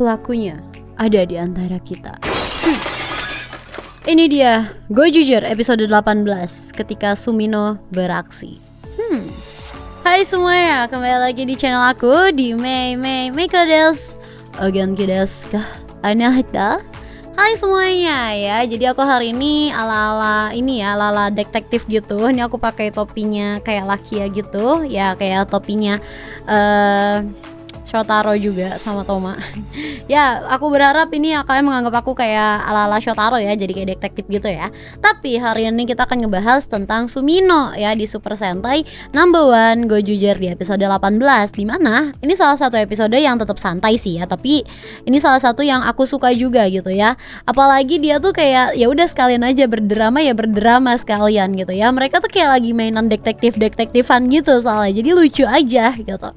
pelakunya ada di antara kita. Ini dia Go Jujur episode 18 ketika Sumino beraksi. Hai semuanya, kembali lagi di channel aku di Meiko desu. Ogenki desu ka? Anahita? Hai semuanya ya, jadi aku hari ini ala-ala detektif gitu. Ini aku pakai topinya kayak Lakia gitu, ya kayak topinya Shotaro juga sama Toma. Ya, aku berharap ini kalian menganggap aku kayak ala-ala Shotaro ya, jadi kayak detektif gitu ya. Tapi hari ini kita akan ngebahas tentang Sumino ya di Super Sentai Number One Go Jujur di episode 18. Dimana ini salah satu episode yang tetap santai sih ya, tapi ini salah satu yang aku suka juga gitu ya. Apalagi dia tuh kayak ya udah sekalian aja berdrama sekalian gitu ya. Mereka tuh kayak lagi mainan detektifan gitu soalnya, jadi lucu aja gitu.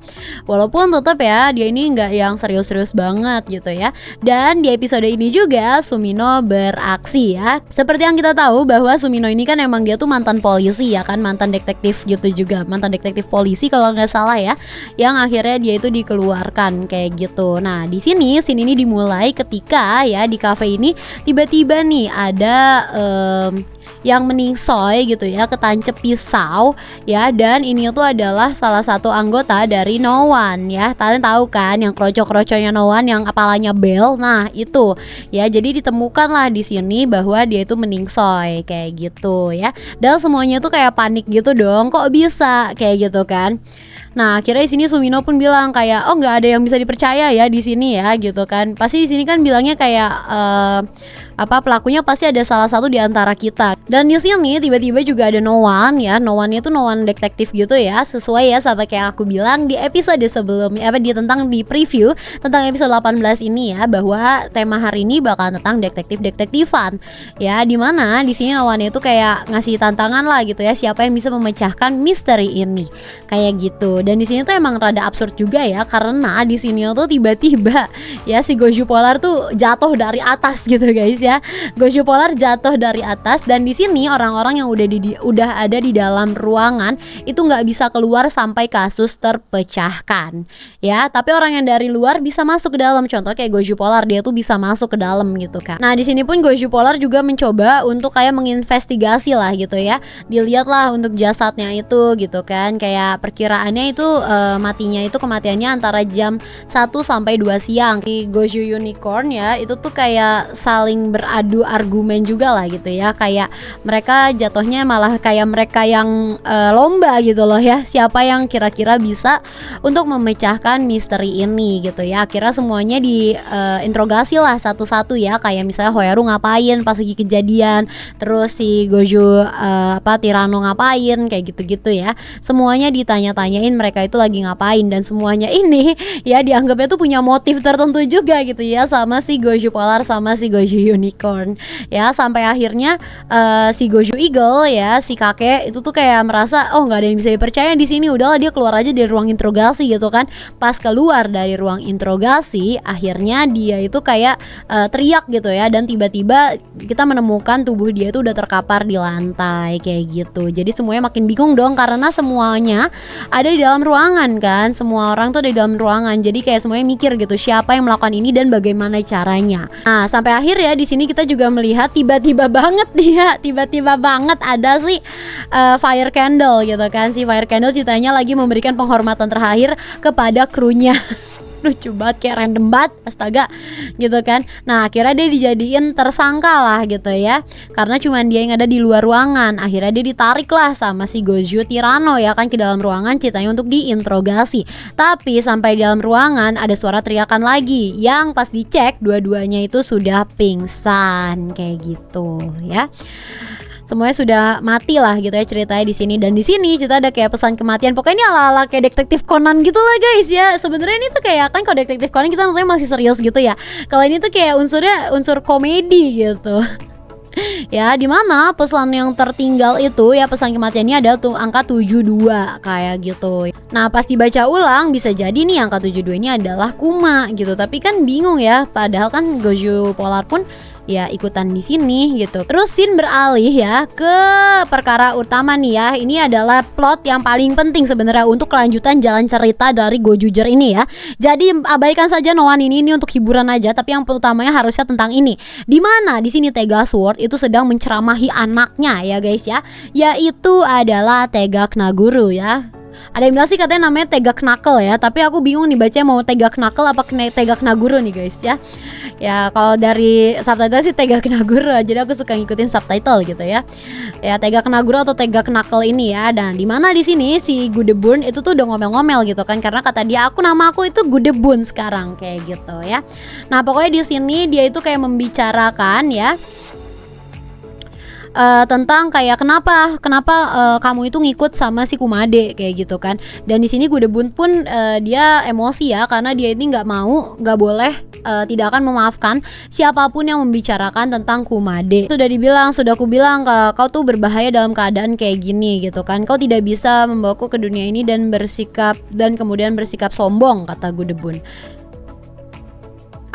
Walaupun tetap ya dia ini nggak yang serius-serius banget gitu ya. Dan di episode ini juga Sumino beraksi ya. Seperti yang kita tahu bahwa Sumino ini kan emang dia tuh mantan polisi ya kan, mantan detektif gitu juga, mantan detektif polisi kalau nggak salah ya, yang akhirnya dia itu dikeluarkan kayak gitu. Nah di sini scene ini dimulai ketika ya di cafe ini tiba-tiba nih ada yang meningsoy gitu ya, ketancep pisau ya, dan ini tuh adalah salah satu anggota dari No One ya. Kalian tahu kan yang kroco-kroconya No One yang kepalanya bel, nah itu ya. Jadi ditemukan lah di sini bahwa dia itu meningsoy kayak gitu ya, dan semuanya tuh kayak panik gitu dong, kok bisa kayak gitu kan. Nah akhirnya di sini Sumino pun bilang kayak oh nggak ada yang bisa dipercaya ya di sini ya gitu kan. Pasti di sini kan bilangnya kayak pelakunya pasti ada salah satu di antara kita. Dan di sini tiba-tiba juga ada No One ya. No One itu No One detektif gitu ya, sesuai ya sama kayak aku bilang di episode sebelumnya di preview tentang episode 18 ini ya, bahwa tema hari ini bakal tentang detektifan ya, dimana di sini No One itu kayak ngasih tantangan lah gitu ya, siapa yang bisa memecahkan misteri ini kayak gitu. Dan di sini tuh emang rada absurd juga ya, karena di sini tuh tiba-tiba ya si Goju Polar tuh jatuh dari atas gitu guys ya. Goju Polar jatuh dari atas, dan di sini orang-orang yang udah ada di dalam ruangan itu nggak bisa keluar sampai kasus terpecahkan ya. Tapi orang yang dari luar bisa masuk ke dalam, contoh kayak Goju Polar, dia tuh bisa masuk ke dalam gitu kan. Nah di sini pun Goju Polar juga mencoba untuk kayak menginvestigasi lah gitu ya, dilihat lah untuk jasadnya itu gitu kan, kayak perkiraannya itu matinya itu kematiannya antara jam 1 sampai 2 siang. Di Goju Unicorn ya itu tuh kayak saling beradu argumen juga lah gitu ya, kayak mereka jatuhnya malah kayak mereka yang lomba gitu loh ya, siapa yang kira-kira bisa untuk memecahkan misteri ini gitu ya. Akhirnya semuanya diinterogasi lah satu-satu ya, kayak misalnya Hoyaru ngapain pas lagi kejadian, terus si Goju Tirano ngapain, kayak gitu-gitu ya. Semuanya ditanya-tanyain mereka itu lagi ngapain, dan semuanya ini ya dianggapnya tuh punya motif tertentu juga gitu ya, sama si Goju Polar sama si Goju Unicorn ya. Sampai akhirnya si Goju Eagle ya, si kakek itu tuh kayak merasa oh nggak ada yang bisa dipercaya di sini, udahlah dia keluar aja dari ruang interogasi gitu kan. Pas keluar dari ruang interogasi akhirnya dia itu kayak teriak gitu ya, dan tiba-tiba kita menemukan tubuh dia itu udah terkapar di lantai kayak gitu. Jadi semuanya makin bingung dong, karena semuanya ada di dalam ruangan kan, semua orang tuh ada di dalam ruangan, jadi kayak semuanya mikir gitu siapa yang melakukan ini dan bagaimana caranya. Nah sampai akhir ya di sini kita juga melihat tiba-tiba banget ada si Fire Candle gitu kan. Si Fire Candle ceritanya lagi memberikan penghormatan terakhir kepada krunya. Lucu banget, kayak random banget, astaga gitu kan. Nah akhirnya dia dijadiin tersangka lah gitu ya, karena cuman dia yang ada di luar ruangan. Akhirnya dia ditarik lah sama si Goju Tirano ya kan ke dalam ruangan, ceritanya untuk diinterogasi. Tapi sampai di dalam ruangan ada suara teriakan lagi, yang pas dicek dua-duanya itu sudah pingsan kayak gitu ya. Semuanya sudah mati lah gitu ya ceritanya di sini. Dan di sini cerita ada kayak pesan kematian. Pokoknya ini ala-ala kayak detektif Conan gitu lah guys ya. Sebenarnya ini tuh kayak kan kalau detektif Conan kita nontonnya masih serius gitu ya. Kalau ini tuh kayak unsurnya unsur komedi gitu. Ya dimana pesan yang tertinggal itu ya, pesan kematiannya ada tuh angka 72 kayak gitu. Nah pas dibaca ulang bisa jadi nih angka 72 ini adalah Kuma gitu. Tapi kan bingung ya, padahal kan Goju Polar pun ya ikutan di sini gitu. Terus scene beralih ya ke perkara utama nih ya. Ini adalah plot yang paling penting sebenarnya untuk kelanjutan jalan cerita dari Gojuger ini ya. Jadi abaikan saja No One ini untuk hiburan aja, tapi yang utamanya harusnya tentang ini. Dimana di sini Tega Sword itu sedang menceramahi anaknya ya guys ya, yaitu adalah Tegak Naguru ya. Ada yang bilang sih katanya namanya Tegak Knuckle ya, tapi aku bingung nih bacanya mau Tegak Knuckle apa Tegak Naguru nih guys ya. Ya kalau dari subtitle sih Tegak Naguru, jadi aku suka ngikutin subtitle gitu ya. Ya Tegak Naguru atau Tegak Knuckle ini ya. Dan dimana di sini si Gudebun itu tuh udah ngomel-ngomel gitu kan, karena kata dia nama aku itu Gudebun sekarang kayak gitu ya. Nah pokoknya di sini dia itu kayak membicarakan ya tentang kayak kenapa kamu itu ngikut sama si Kumade kayak gitu kan. Dan di sini Gudebun pun dia emosi ya, karena dia ini nggak boleh tidak akan memaafkan siapapun yang membicarakan tentang Kumade. Sudah aku bilang kau tuh berbahaya dalam keadaan kayak gini gitu kan. Kau tidak bisa membawaku ke dunia ini dan kemudian bersikap sombong, kata Gudebun.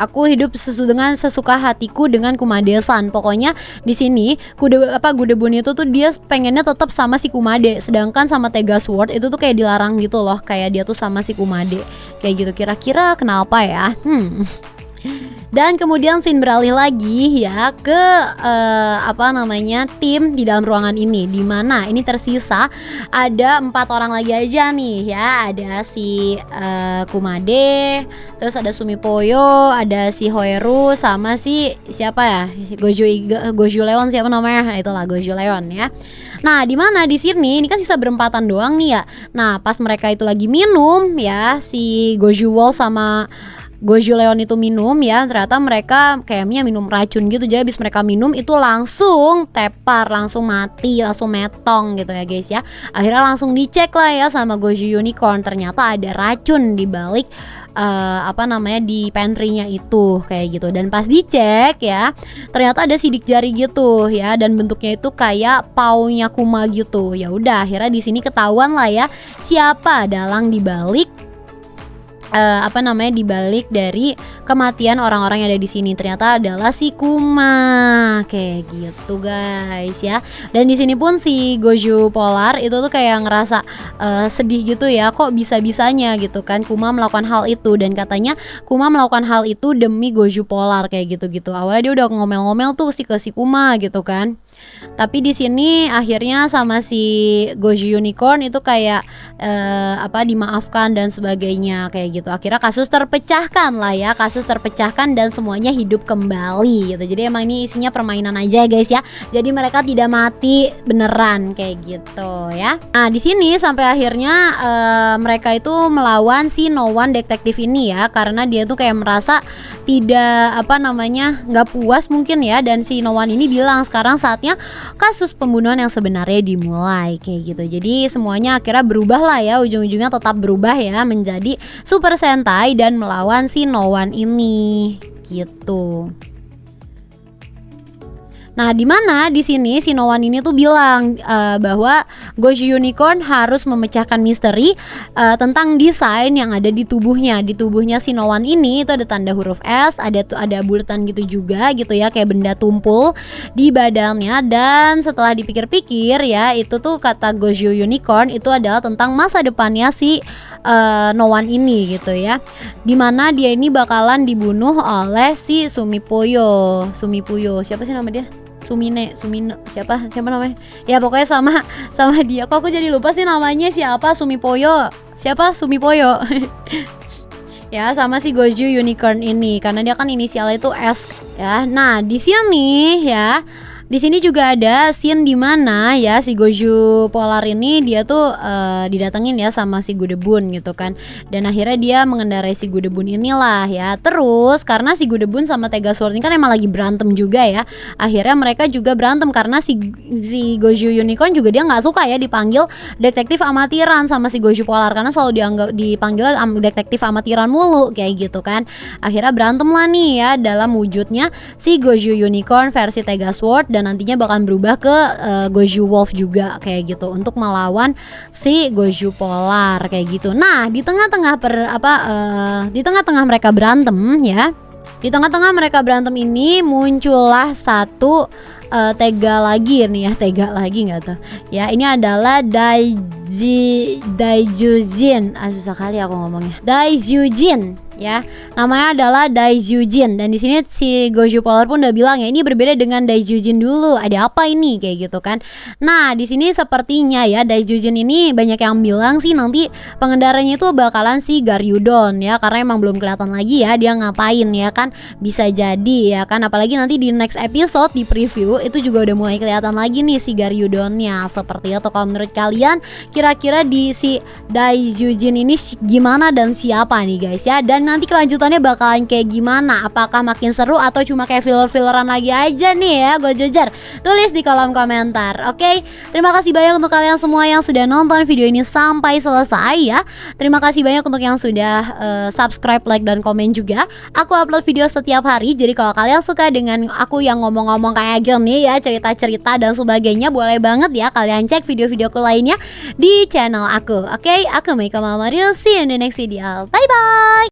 Aku hidup dengan sesuka hatiku dengan Kumade-san. Pokoknya di sini Gudebun itu tuh dia pengennya tetap sama si Kumade, sedangkan sama Tega Sword itu tuh kayak dilarang gitu loh, kayak dia tuh sama si Kumade. Kayak gitu, kira-kira kenapa ya? Dan kemudian scene beralih lagi ya ke tim di dalam ruangan ini, dimana ini tersisa ada 4 orang lagi aja nih ya. Ada si Kumade, terus ada Sumipoyo, ada si Hoeru, sama si siapa ya, Goju Leon, siapa namanya, itulah Goju Leon ya. Nah dimana di sini ini kan sisa berempatan doang nih ya. Nah pas mereka itu lagi minum ya, si Goju Wolf sama Goju Leon itu minum ya, ternyata mereka kayaknya minum racun gitu. Jadi habis mereka minum itu langsung tepar, langsung mati, langsung metong gitu ya guys ya. Akhirnya langsung dicek lah ya sama Goju Unicorn, ternyata ada racun di balik di pantry-nya itu kayak gitu. Dan pas dicek ya, ternyata ada sidik jari gitu ya, dan bentuknya itu kayak paunya Kuma gitu. Ya udah, akhirnya di sini ketahuan lah ya siapa dalang dibalik dibalik dari kematian orang-orang yang ada di sini. Ternyata adalah si Kuma kayak gitu guys ya. Dan di sini pun si Goju Polar itu tuh kayak ngerasa sedih gitu ya, kok bisa-bisanya gitu kan Kuma melakukan hal itu. Dan katanya Kuma melakukan hal itu demi Goju Polar kayak gitu-gitu. Awalnya dia udah ngomel-ngomel tuh si Kuma gitu kan. Tapi di sini akhirnya sama si Goju Unicorn itu kayak dimaafkan dan sebagainya kayak gitu. Akhirnya kasus terpecahkan dan semuanya hidup kembali gitu. Jadi emang ini isinya permainan aja guys ya. Jadi mereka tidak mati beneran kayak gitu ya. Nah di sini sampai akhirnya mereka itu melawan si No One detektif ini ya, karena dia tuh kayak merasa tidak nggak puas mungkin ya. Dan si No One ini bilang sekarang saatnya kasus pembunuhan yang sebenarnya dimulai kayak gitu. Jadi semuanya akhirnya berubah lah ya, ujung-ujungnya tetap berubah ya menjadi Super Sentai dan melawan si No One ini gitu. Nah, di mana di sini si No One ini tuh bilang bahwa Goju Unicorn harus memecahkan misteri tentang desain yang ada di tubuhnya. Di tubuhnya si No One ini itu ada tanda huruf S, ada bulatan gitu juga gitu ya, kayak benda tumpul di badannya. Dan setelah dipikir-pikir ya, itu tuh kata Goju Unicorn itu adalah tentang masa depannya si No One ini gitu ya. Dimana dia ini bakalan dibunuh oleh si Sumipuyo, siapa sih nama dia? Sumino, siapa namanya? Ya pokoknya sama dia. Kok aku jadi lupa sih namanya siapa? Sumipoyo ya, sama si Goju Unicorn ini, karena dia kan inisialnya itu S ya. Nah di sini ya, di sini juga ada scene di mana ya si Goju Polar ini dia tuh didatengin ya sama si Gudebun gitu kan. Dan akhirnya dia mengendarai si Gudebun inilah ya. Terus karena si Gudebun sama Tega Sword ini kan emang lagi berantem juga ya. Akhirnya mereka juga berantem karena si Goju Unicorn juga dia nggak suka ya dipanggil detektif amatiran sama si Goju Polar, karena selalu dipanggil detektif amatiran mulu kayak gitu kan. Akhirnya berantem lah nih ya dalam wujudnya si Goju Unicorn versi Tega Sword, dan nantinya bakal berubah ke Goju Wolf juga kayak gitu untuk melawan si Goju Polar kayak gitu. Nah di tengah-tengah mereka berantem ya, Di tengah-tengah mereka berantem ini muncullah satu Tega lagi nih ya, Tega lagi nggak tuh? Ya ini adalah Daijujin. Susah kali aku ngomongnya. Daijujin ya. Namanya adalah Daijujin, dan di sini si Gojo Power pun udah bilang ya ini berbeda dengan Daijujin dulu. Ada apa ini kayak gitu kan. Nah, di sini sepertinya ya Daijujin ini banyak yang bilang sih nanti pengendaranya itu bakalan si Garyudon ya, karena emang belum kelihatan lagi ya dia ngapain ya kan. Bisa jadi ya kan, apalagi nanti di next episode di preview itu juga udah mulai kelihatan lagi nih si Garyudonnya seperti itu. Kalau menurut kalian kira-kira di si Daijujin ini gimana dan siapa nih guys ya, dan nanti kelanjutannya bakalan kayak gimana, apakah makin seru atau cuma kayak filler-filleran lagi aja nih ya Gojojar? Tulis di kolom komentar. Oke, terima kasih banyak untuk kalian semua yang sudah nonton video ini sampai selesai ya. Terima kasih banyak untuk yang sudah subscribe, like, dan komen juga. Aku upload video setiap hari, jadi kalau kalian suka dengan aku yang ngomong-ngomong kayak gini ya, cerita-cerita dan sebagainya, boleh banget ya kalian cek video-videoku lainnya di channel aku. Oke, aku Meika Mama Mario. See you in the next video. Bye bye.